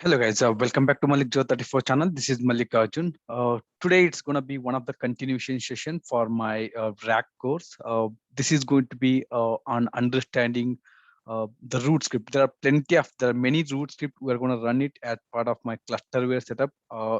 Hello guys, welcome back to Mallikarjun channel. This is Mallikarjun. Today it's going to be one of the continuation session for my rack course. This is going to be on understanding the root script. There are many root script. We're going to run it as part of my clusterware setup,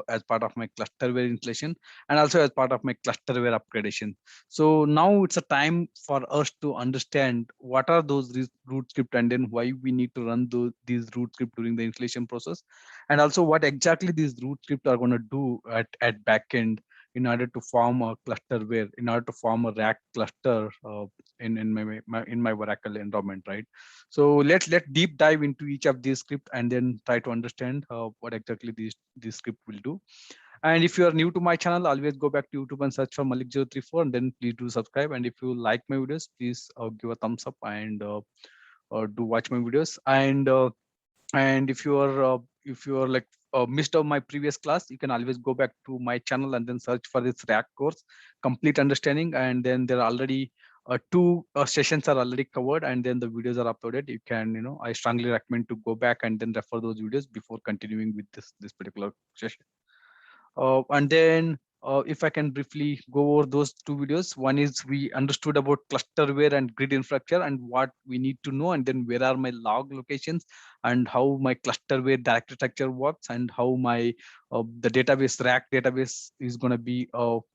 as part of my clusterware installation, and also as part of my clusterware upgradation. So now it's a time for us to understand what are those root script and then why we need to run these root script during the installation process, and also what exactly these root script are going to do at backend in order to form a clusterware, in order to form a rack cluster in my Oracle environment, right? So let's deep dive into each of these script and then try to understand what exactly these script will do. And if you are new to my channel, always go back to YouTube and search for Malik034, and then please do subscribe. And if you like my videos, please give a thumbs up and do watch my videos. And if you are like missed out my previous class, you can always go back to my channel and then search for this rack course complete understanding, and then there are already two sessions are already covered, and then the videos are uploaded. You can, I strongly recommend to go back and then refer those videos before continuing with this particular session. And then if I can briefly go over those two videos, one is we understood about clusterware and grid infrastructure and what we need to know, and then where are my log locations and how my clusterware directory structure works, and how my the database rack database is going to be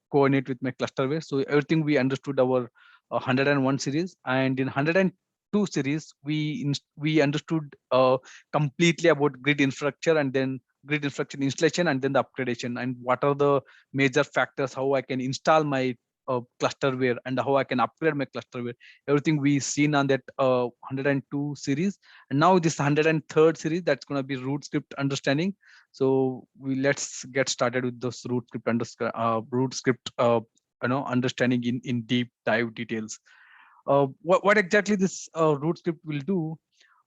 coordinate with my clusterware. So everything we understood our 101 series, and in 102 series we understood completely about grid infrastructure, and then grid infrastructure installation, and then the upgradation, and what are the major factors, how I can install my clusterware and how I can upgrade my clusterware. Everything we seen on that 102 series, and now this 103rd series, that's going to be root script understanding. So let's get started with those root script understanding in deep dive details. What exactly this root script will do?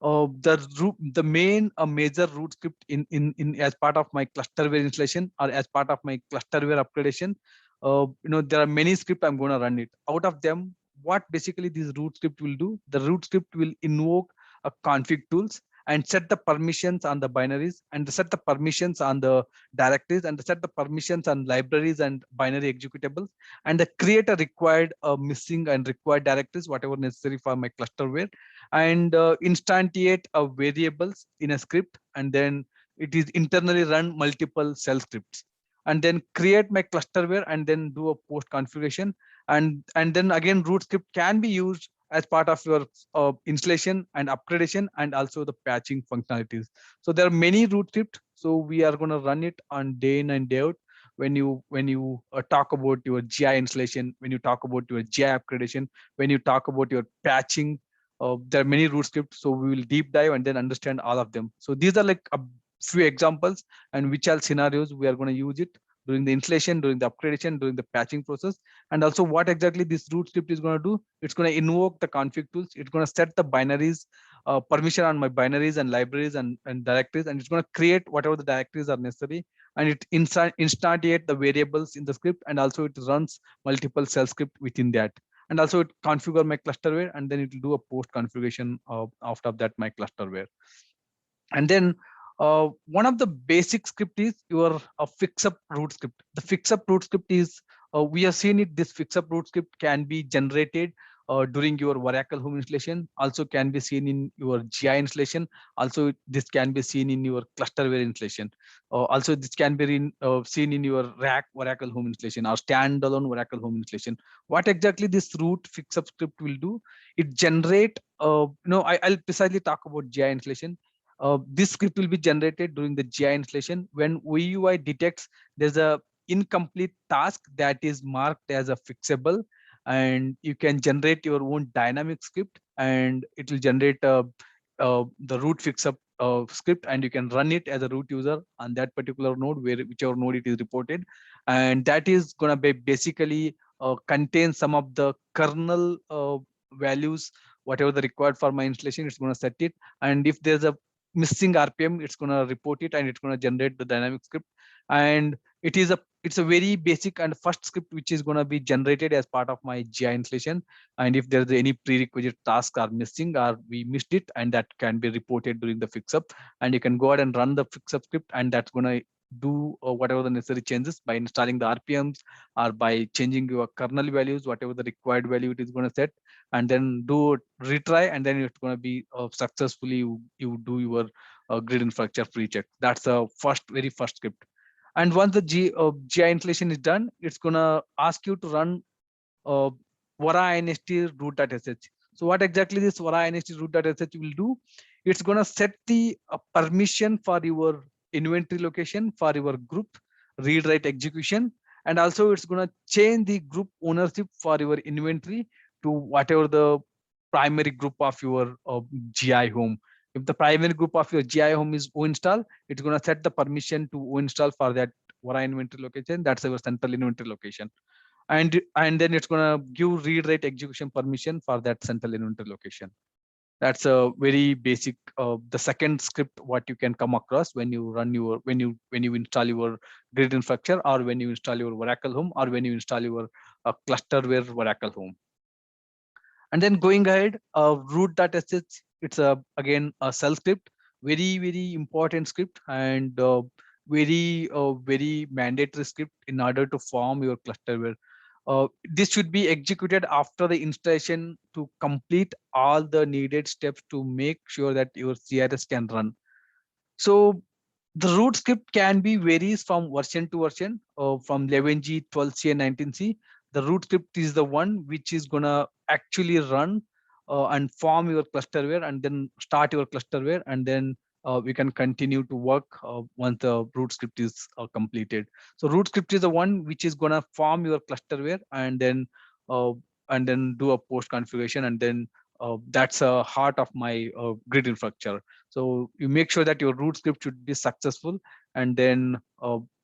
The main major root script in as part of my clusterware installation or as part of my clusterware upgradation. There are many scripts I'm going to run it. Out of them, what basically this root script will do? The root script will invoke a config tools and set the permissions on the binaries, and set the permissions on the directories, and set the permissions on libraries and binary executables, and create a required missing and required directories, whatever necessary for my clusterware, and instantiate variables in a script, and then it is internally run multiple shell scripts, and then create my clusterware and then do a post configuration, and then again root script can be used as part of your installation and upgradation and also the patching functionalities. So there are many root scripts, so we are going to run it on day in and day out. When you talk about your GI installation, when you talk about your GI upgradation, when you talk about your patching, there are many root scripts, so we will deep dive and then understand all of them. So these are like a few examples and which are scenarios we are going to use it during the installation, during the upgradation, during the patching process, and also what exactly this root script is going to do. It's going to invoke the config tools. It's going to set the binaries, permission on my binaries and libraries and directories, and it's going to create whatever the directories are necessary, and it instantiate the variables in the script, and also it runs multiple shell script within that, and also it configure my clusterware, and then it will do a post configuration after that my clusterware. And then one of the basic script is your Fixup root script. The Fixup root script is we have seen it. This Fixup root script can be generated during your Oracle home installation. Also can be seen in your GI installation. Also this can be seen in your clusterware installation. Also this can be seen in your rack Oracle home installation or standalone Oracle home installation. What exactly this root Fixup script will do? It generate. I'll precisely talk about GI installation. This script will be generated during the GI installation when VUI detects there's a incomplete task that is marked as a fixable, and you can generate your own dynamic script, and it will generate the root fixup script, and you can run it as a root user on that particular node, whichever node it is reported, and that is going to be basically contain some of the kernel values, whatever the required for my installation. It's going to set it, and if there's a missing RPM, it's going to report it, and it's going to generate the dynamic script. And it's a very basic and first script which is going to be generated as part of my GI installation. And if there's any prerequisite task are missing or we missed it, and that can be reported during the fixup, and you can go ahead and run the fixup script, and that's going to do whatever the necessary changes by installing the RPMs or by changing your kernel values, whatever the required value it is going to set, and then do a retry, and then it's going to be successfully you do your grid infrastructure pre-check. That's the very first script. And once the GI installation is done, it's gonna ask you to run uh, orainstRoot.sh. So what exactly this orainstRoot.sh will do? It's gonna set the permission for your inventory location for your group read write execution, and also it's gonna change the group ownership for your inventory to whatever the primary group of your GI home. If the primary group of your GI home is oinstall, it's gonna set the permission to oinstall for that Vora inventory location. That's our central inventory location. And then it's gonna give read write execution permission for that central inventory location. That's a very basic the second script what you can come across when you run your when you install your grid infrastructure, or when you install your Oracle home, or when you install your Clusterware Oracle home. And then going ahead, root.sh, it's again a shell script, very important script, and very mandatory script in order to form your clusterware. This should be executed after the installation to complete all the needed steps to make sure that your CRS can run. So the root script can be varies from version to version, from 11G, 12C, and 19C. The root script is the one which is gonna actually run and form your clusterware, and then start your clusterware, and then we can continue to work once the root script is completed. So root script is the one which is gonna form your clusterware, uh, and then do a post configuration, and then that's a heart of my grid infrastructure. So you make sure that your root script should be successful, and then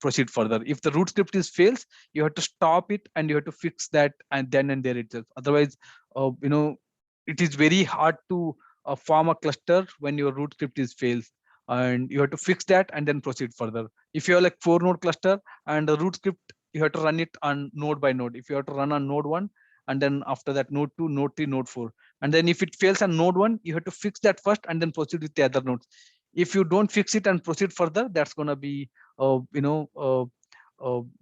proceed further. If the root script is fails, you have to stop it and you have to fix that, and then and there itself. Otherwise, it is very hard to form a cluster when your root script is fails, and you have to fix that and then proceed further. If you have like 4 node cluster and the root script, you have to run it on node by node. If you have to run on node 1, and then after that node 2, node 3, node 4, and then if it fails on node 1, you have to fix that first and then proceed with the other nodes. If you don't fix it and proceed further, that's going to be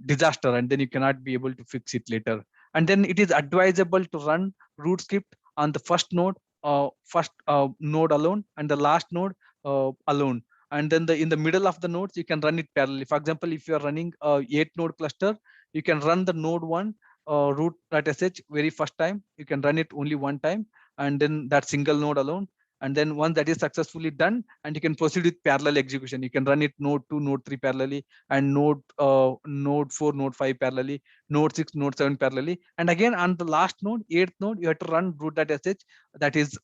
disaster, and then you cannot be able to fix it later. And then it is advisable to run root script on the first node alone, and the last node alone. And then in the middle of the nodes, you can run it parallelly. For example, if you are running a 8 node cluster, you can run the node 1 root.sh very first time. You can run it only one time, and then that single node alone. And then once that is successfully done, and you can proceed with parallel execution. You can run it node 2, node 3 parallelly, and node 4, node 5 parallelly, node 6, node 7 parallelly. And again on the last node, 8th node, you have to run root.sh, that is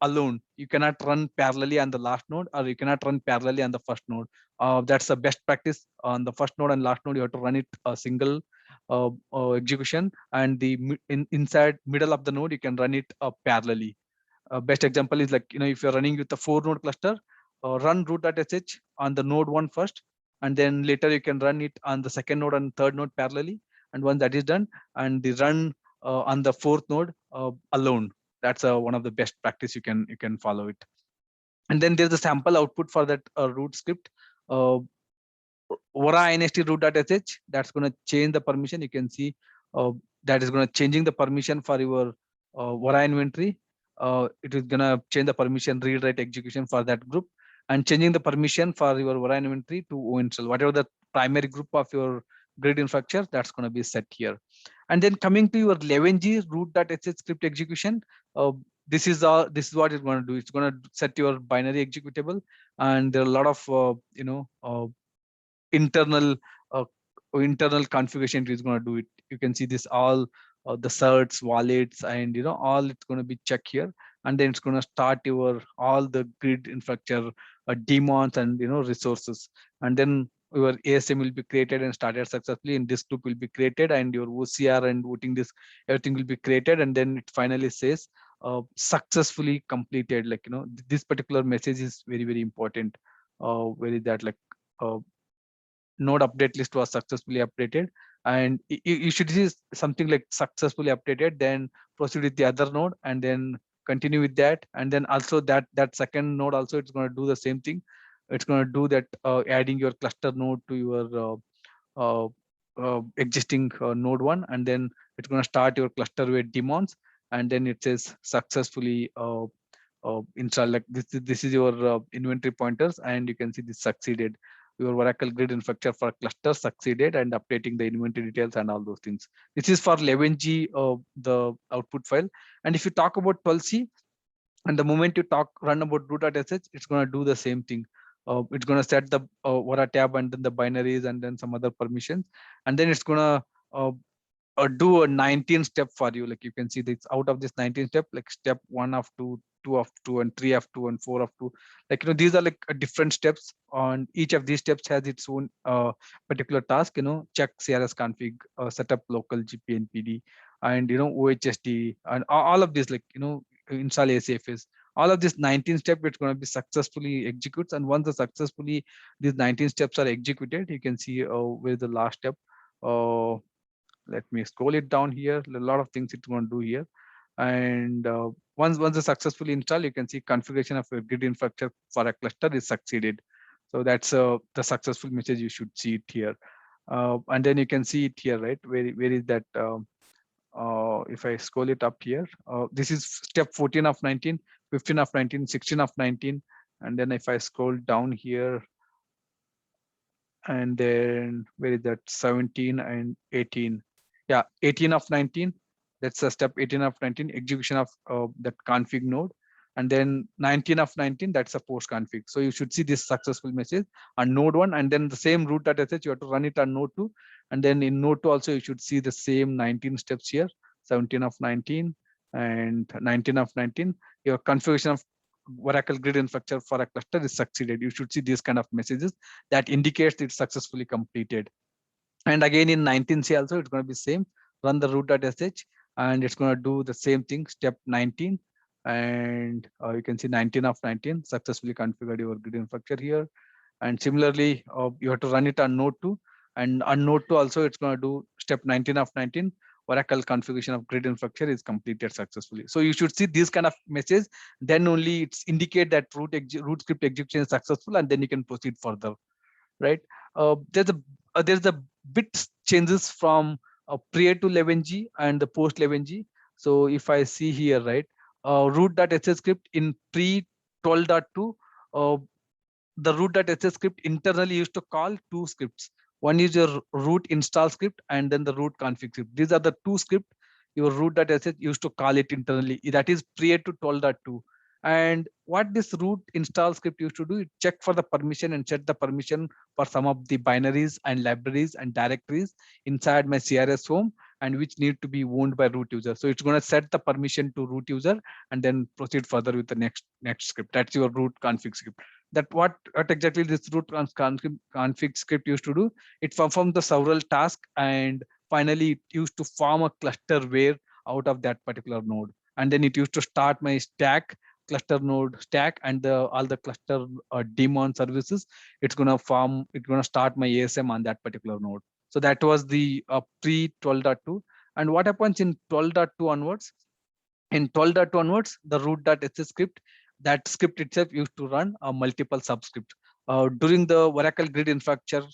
alone. You cannot run parallelly on the last node, or you cannot run parallelly on the first node. That's the best practice. On the first node and last node, you have to run it a single execution, and inside middle of the node, you can run it parallelly. Best example is like, if you're running with a 4 node cluster, run root.sh on the node 1 first, and then later you can run it on the second node and third node parallelly. And once that is done, and the run on the 4th node alone. That's one of the best practice you can follow it. And then there's a sample output for that root script. orainstRoot.sh, that's going to change the permission. You can see that is going to changing the permission for your Vora inventory. It is going to change the permission read write execution for that group, and changing the permission for your Vora inventory to oinstall, whatever the primary group of your grid infrastructure, that's going to be set here. And then coming to your 11G root.sh script execution, this is what it's going to do. It's going to set your binary executable, and there are a lot of internal uh, internal configuration is going to do it. You can see this all the certs, wallets, and all it's going to be checked here. And then it's going to start your all the grid infrastructure daemons and resources. And then your ASM will be created and started successfully, and this group will be created, and your OCR and voting this, everything will be created. And then it finally says successfully completed. Like, this particular message is very important. Where is that, like, node update list was successfully updated, and you should see something like successfully updated, then proceed with the other node and then continue with that. And then also that second node also, it's going to do the same thing. It's going to do that, adding your cluster node to your existing node one, and then it's going to start your Clusterware daemons, and then it says successfully install. Like this is your inventory pointers, and you can see this succeeded. Your Oracle grid infrastructure for cluster succeeded, and updating the inventory details and all those things. This is for 11G, the output file. And if you talk about 12C, and the moment you run about root.sh, it's going to do the same thing. It's going to set the Vora tab and then the binaries and then some other permissions, and then it's going to do a 19 step for you. Like you can see this out of this 19 step, like step 1 of 2, 2 of 2, and 3 of 2, and 4 of 2. Like, these are like different steps, and each of these steps has its own particular task. Check CRS config, set up local GPNPD, and OHSD, and all of this, like, install ACFS. All of this 19 step, it's going to be successfully executes. And once the successfully these 19 steps are executed, you can see where the last step. Let me scroll it down here. A lot of things it's going to do here. And once it's successfully installed, you can see configuration of a grid infrastructure for a cluster is succeeded. So that's the successful message. You should see it here. And then you can see it here, right? Where is that? If I scroll it up here, this is step 14 of 19, 15 of 19, 16 of 19. And then if I scroll down here, and then where is that? 17 and 18. Yeah, 18 of 19. That's the step 18 of 19, execution of that config node. And then 19 of 19, that's a post config. So you should see this successful message on node 1, and then the same root.sh, you have to run it on node 2. And then in node 2 also, you should see the same 19 steps here, 17 of 19 and 19 of 19. Your configuration of Oracle grid infrastructure for a cluster is succeeded. You should see these kind of messages that indicates it's successfully completed. And again in 19C also, it's going to be same. Run the root.sh, and it's going to do the same thing, step 19. And you can see 19 of 19, successfully configured your grid infrastructure here. And similarly, you have to run it on node 2. And on node 2 also, it's going to do step 19 of 19. Oracle configuration of grid infrastructure is completed successfully. So you should see this kind of message. Then only it's indicate that root script execution is successful, and then you can proceed further, right? There's a bit changes from prior to 11G and the post 11G. So if I see here, right, root.sh script in pre 12.2, the root.sh script internally used to call two scripts. One is your root install script, and then the root config script. These are the two scripts your root.sh used to call it internally. That is prior to 12.2. And what this root install script used to do, it check for the permission and set the permission for some of the binaries and libraries and directories inside my CRS home, and which need to be owned by root user. So it's going to set the permission to root user and then proceed further with the next script. That's your root config script. That what exactly this root config script used to do, it performed the several tasks, and finally it used to form a Clusterware out of that particular node. And then it used to start my stack, cluster node stack, and all the cluster daemon services. It's going to start my ASM on that particular node. So that was the pre 12.2. And what happens in 12.2 onwards? In 12.2 onwards, the root.sh script, that script itself used to run a multiple subscript. During the Oracle grid infrastructure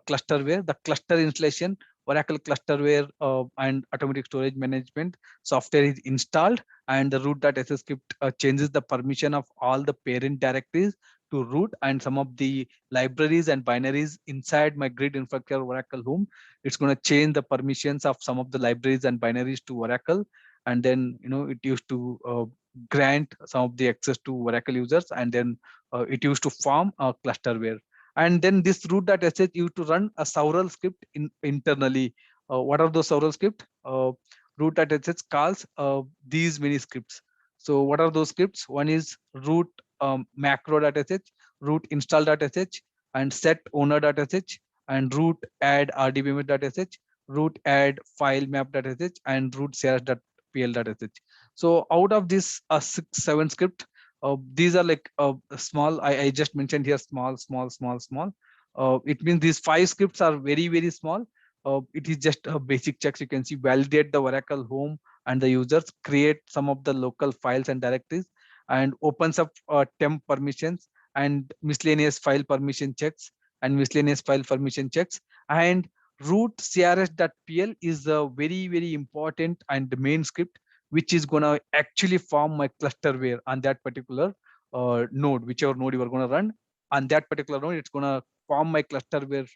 Clusterware, the cluster installation, Oracle Clusterware and automatic storage management software is installed, and the root.sh script changes the permission of all the parent directories to root, and some of the libraries and binaries inside my grid infrastructure Oracle home. It's going to change the permissions of some of the libraries and binaries to Oracle, and then it used to grant some of the access to Oracle users, and then it used to form a Clusterware. And then this root.sh used to run a several script internally. What are those several scripts? Root.sh calls these many scripts. So what are those scripts? One is root macro.sh, root install.sh, and set owner.sh, and root add rdbms.sh, root add file map.sh, and root crs.pl.sh. So out of this 6-7 script, these are like small. I just mentioned here small. It means these 5 scripts are very, very small. It is just a basic checks. You can see validate the Oracle home and the users, create some of the local files and directories, and opens up temp permissions and miscellaneous file permission checks and miscellaneous file permission checks. And root crs.pl is a very, very important and the main script, which is going to actually form my clusterware on that particular node, whichever node you are going to run on that particular node. It's going to form my clusterware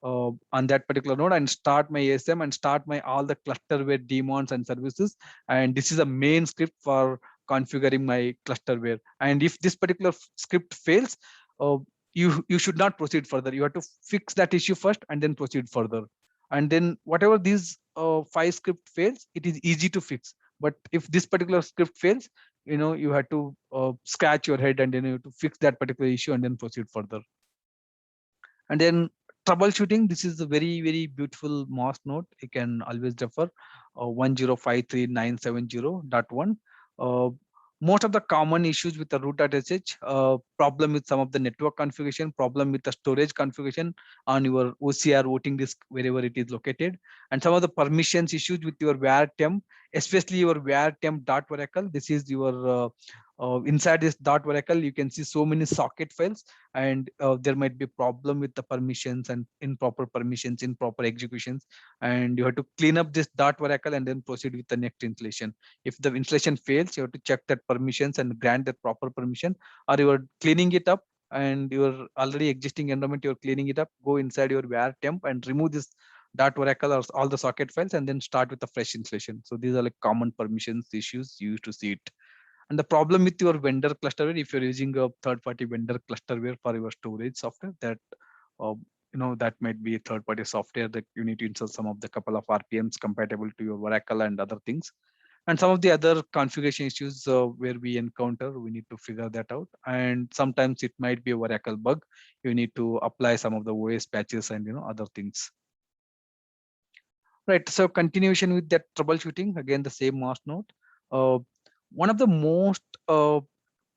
on that particular node and start my ASM and start my all the clusterware daemons and services. And this is a main script for configuring my clusterware. And if this particular script fails, uh, you should not proceed further. You have to fix that issue first and then proceed further. And then whatever these 5 script fails, it is easy to fix. But if this particular script fails, you have to scratch your head and then you have to fix that particular issue and then proceed further. And then troubleshooting, this is a very, very beautiful MOS node. You can always refer 1053970.1. Most of the common issues with the root.sh, problem with some of the network configuration, problem with the storage configuration on your OCR voting disk, wherever it is located, and some of the permissions issues with your var temp, especially your var temp.oracle. This is your inside this .oracle, you can see so many socket files, and there might be problem with the permissions and improper permissions, improper executions, and you have to clean up this .oracle and then proceed with the next installation. If the installation fails, you have to check that permissions and grant that proper permission, or you are cleaning it up and your already existing environment, you're cleaning it up, go inside your var temp and remove this .oracle or all the socket files and then start with a fresh installation. So these are like common permissions issues you used to see it. And the problem with your vendor clusterware, if you're using a third-party vendor clusterware for your storage software, that that might be a third-party software that you need to install some of the couple of RPMs compatible to your Oracle and other things. And some of the other configuration issues where we encounter, we need to figure that out. And sometimes it might be a Oracle bug. You need to apply some of the OS patches and other things. Right. So continuation with that troubleshooting, again the same MOS node. One of the most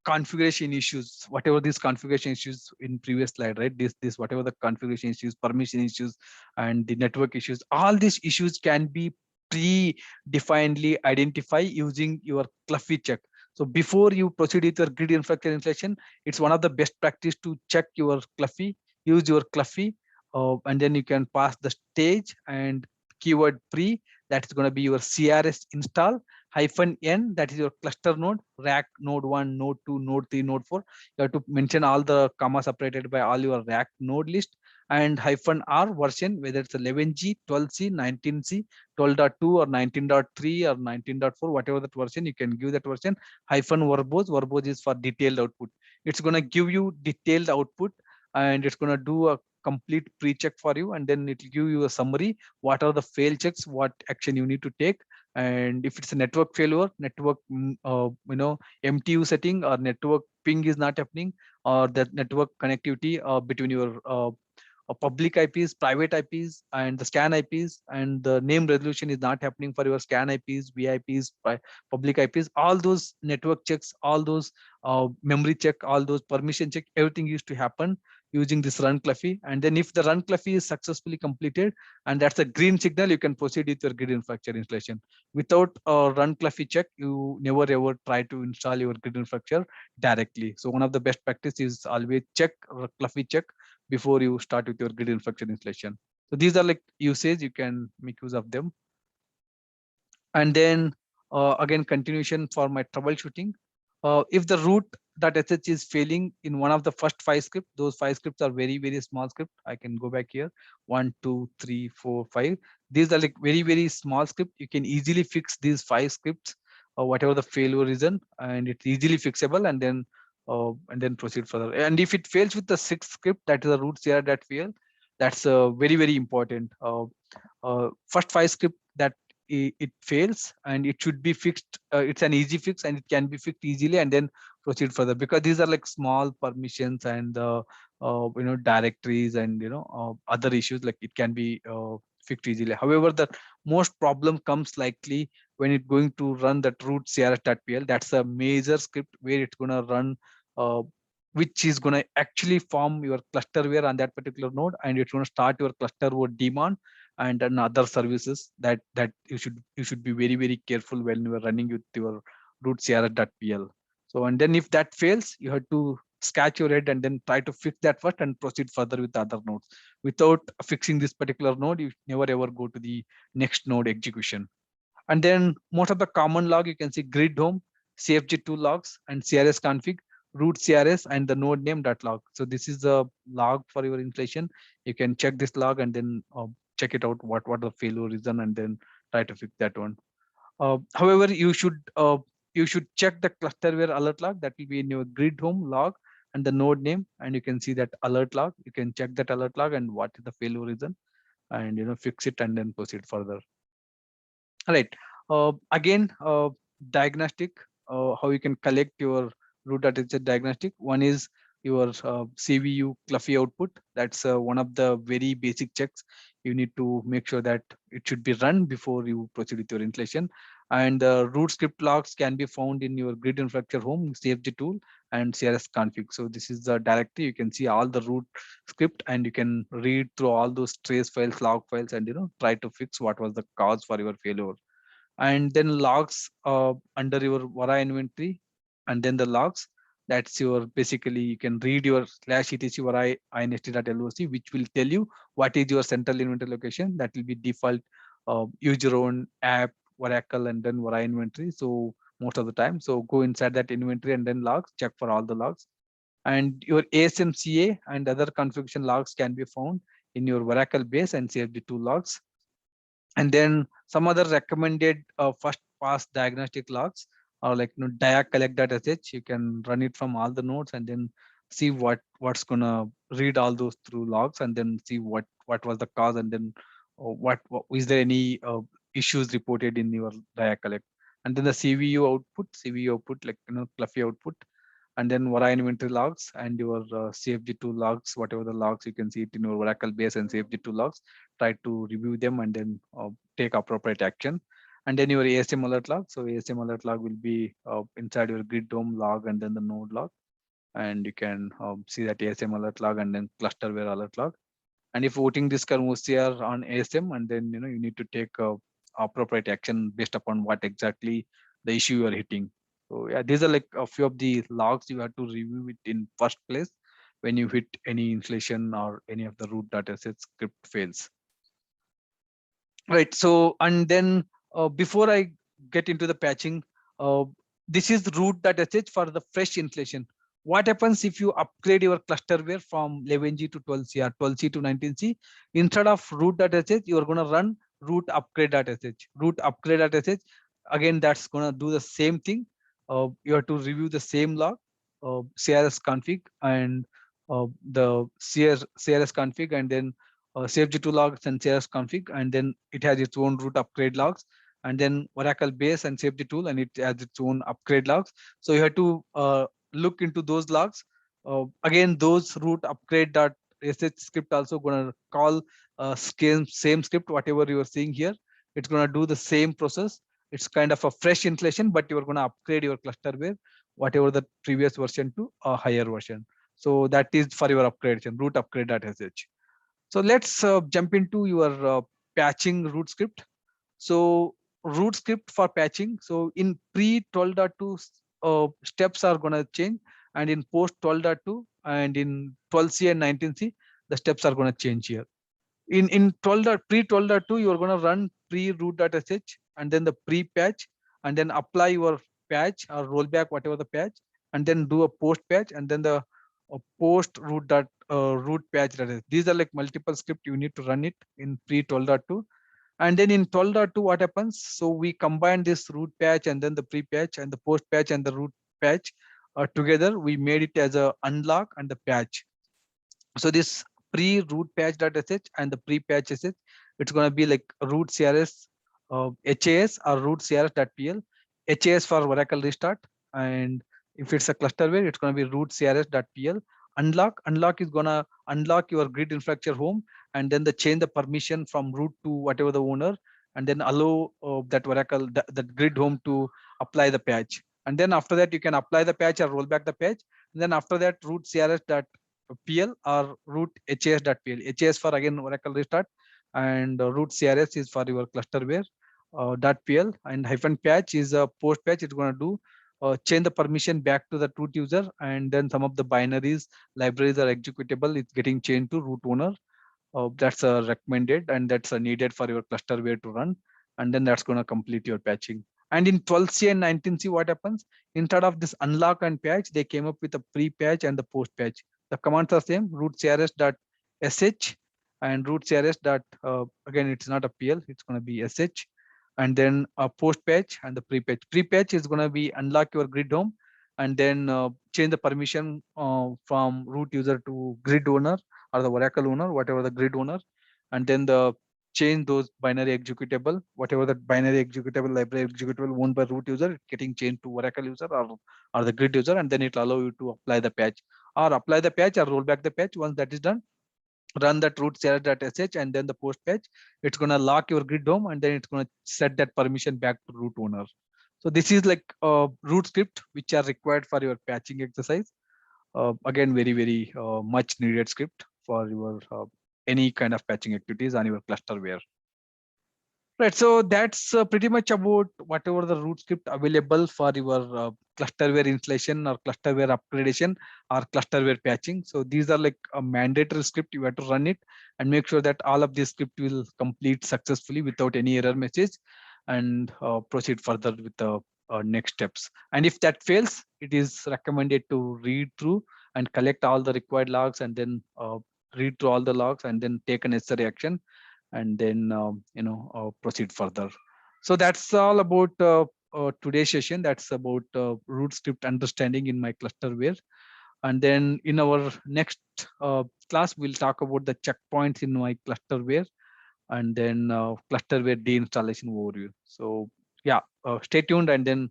configuration issues, whatever these configuration issues in previous slide, right? This whatever the configuration issues, permission issues, and the network issues, all these issues can be pre-definedly identified using your Cluffy check. So before you proceed with your grid infrastructure installation, it's one of the best practice to check your Cluffy, use your Cluffy, and then you can pass the stage and keyword pre, that is going to be your CRS install -n, that is your cluster node, rack node 1, node 2, node 3, node 4. You have to mention all the comma separated by all your rack node list, and -r version, whether it's 11G, 12C, 19C, 12.2 or 19.3 or 19.4, whatever that version, you can give that version. -verbose, verbose is for detailed output. It's going to give you detailed output and it's going to do a complete pre-check for you, and then it will give you a summary, what are the fail checks, what action you need to take. And if it's a network failure, network MTU setting or network ping is not happening, or the network connectivity between your public IPs, private IPs, and the scan IPs, and the name resolution is not happening for your scan IPs, VIPs, public IPs. All those network checks, all those memory check, all those permission check, everything used to happen using this run Cluffy. And then if the run Cluffy is successfully completed, and that's a green signal, you can proceed with your grid infrastructure installation. Without a run Cluffy check, you never ever try to install your grid infrastructure directly. So one of the best practice is always check Cluffy check before you start with your grid infrastructure installation. So these are like usage, you can make use of them. And then again, continuation for my troubleshooting. If the root.sh is failing in one of the first 5 scripts, those 5 scripts are very, very small script. I can go back here, 1, 2, 3, 4, 5. These are like very, very small script. You can easily fix these 5 scripts, whatever the failure reason, and it's easily fixable, and then proceed further. And if it fails with the 6th script, that is a root cr.fail, that's very, very important. First 5 script that it fails and it should be fixed. It's an easy fix and it can be fixed easily, and then proceed further, because these are like small permissions and directories and other issues, like it can be fixed easily. However, the most problem comes likely when it's going to run that root crs.pl. That's a major script where it's going to run which is going to actually form your clusterware on that particular node, and it's going to start your clusterware daemon and then other services that you should be very careful when you are running with your root crs.pl. So and then if that fails, you have to scratch your head and then try to fix that first and proceed further with the other nodes. Without fixing this particular node, you never ever go to the next node execution. And then most of the common log, you can see grid home, CFG2 logs, and CRS config, root CRS, and the node name .log. So this is the log for your installation. You can check this log and then check it out, what the failure reason, and then try to fix that one. However, you should check the clusterware alert log that will be in your grid home log and the node name, and you can see that alert log. You can check that alert log and what is the failure reason, and fix it and then proceed further. All right. Again, diagnostic, how you can collect your root.sh diagnostic. One is your CVU Cluffy output. That's one of the very basic checks. You need to make sure that it should be run before you proceed with your installation. And the root script logs can be found in your grid infrastructure home, CFG tool, and CRS config. So this is the directory. You can see all the root script and you can read through all those trace files, log files, and try to fix what was the cause for your failure. And then logs under your Vara inventory, and then the logs, that's your basically you can read your /etc Vara inst.loc, which will tell you what is your central inventory location. That will be default use your own app Oracle and then Vara inventory. So most of the time, so go inside that inventory and then logs, check for all the logs. And your ASMCA and other configuration logs can be found in your Oracle base and CFD2 logs. And then some other recommended first pass diagnostic logs or like diag collect.sh. You can run it from all the nodes and then see what's gonna read all those through logs and then see what was the cause, and then what is there any issues reported in your diag collect. And then the CVU output, like Cluffy output, and then Vara inventory logs and your CFG2 logs, whatever the logs, you can see it in your Oracle base and CFG2 logs. Try to review them and then take appropriate action. And then your ASM alert log. So ASM alert log will be inside your grid home log and then the node log. And you can see that ASM alert log and then clusterware alert log. And if voting this OCR on ASM, and then you need to take appropriate action based upon what exactly the issue you are hitting. So yeah, these are like a few of the logs you have to review it in first place when you hit any installation or any of the root.sh script fails. Right. So and then before I get into the patching, uh, this is root.sh for the fresh installation. What happens if you upgrade your clusterware from 11G to 12C or 12C to 19C? Instead of root.sh, you are going to run root upgrade.sh. Root upgrade.sh. Again, that's going to do the same thing. You have to review the same log, CRS config, and the CRS config, and then CFG2 logs and CRS config, and then it has its own root upgrade logs, and then Oracle base and CFG tool, and it has its own upgrade logs. So you have to look into those logs. Again, those root upgrade.sh script also going to call same script, whatever you are seeing here. It's going to do the same process. It's kind of a fresh installation, but you are going to upgrade your clusterware, whatever the previous version to a higher version. So that is for your upgradation, root upgrade.sh. So let's jump into your patching root script. So root script for patching. So in pre 12.2 steps are going to change, and in post 12.2 and in 12C and 19C, the steps are going to change here. In 12 pre 12.2, you are going to run pre root.sh and then the pre patch, and then apply your patch or rollback whatever the patch, and then do a post patch, and then the post root patch. These are like multiple script you need to run it in pre 12.2. And then in 12.2, what happens? So we combine this root patch and then the pre patch and the post patch and the root patch together. We made it as a unlock and the patch. So this pre-root patch.sh and the pre-patch sh, it's going to be like root crs has or root crs.pl. Has for Oracle restart, and if it's a clusterware, it's going to be root crs.pl. Unlock is going to unlock your grid infrastructure home, and then the change the permission from root to whatever the owner, and then allow that Oracle that grid home to apply the patch. And then after that, you can apply the patch or roll back the patch. Then after that, root crs.pl or root.sh.pl. HS for again Oracle restart, and root crs is for your clusterware. .pl and -patch is a post patch. It's going to do change the permission back to the root user, and then some of the binaries, libraries are executable. It's getting changed to root owner. That's recommended, and that's needed for your clusterware to run, and then that's going to complete your patching. And in 12c and 19c, what happens? Instead of this unlock and patch, they came up with a pre-patch and the post-patch. The commands are same: root crs.sh and root crs. Again, it's not a pl, it's going to be sh, and then a post-patch and the pre-patch. Pre-patch is going to be unlock your grid home, and then change the permission from root user to grid owner or the Oracle owner, whatever the grid owner, and then the change those binary executable, whatever the binary executable library executable owned by root user, it getting changed to Oracle user or the grid user, and then it allow you to apply the patch or apply the patch or roll back the patch. Once that is done, run that root crs.sh and then the post patch. It's going to lock your grid home, and then it's going to set that permission back to root owner. So this is like a root script which are required for your patching exercise. Again, very much needed script for your any kind of patching activities on your clusterware. Right, so that's pretty much about whatever the root script available for your clusterware installation or clusterware upgradation or clusterware patching. So these are like a mandatory script. You have to run it and make sure that all of this script will complete successfully without any error message, and proceed further with the next steps. And if that fails, it is recommended to read through and collect all the required logs, and then read through all the logs and then take a necessary action, and then proceed further. So that's all about today's session. That's about root script understanding in my clusterware. And then in our next class, we'll talk about the checkpoints in my clusterware, and then clusterware deinstallation overview. So yeah, stay tuned, and then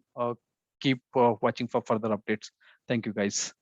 keep watching for further updates. Thank you, guys.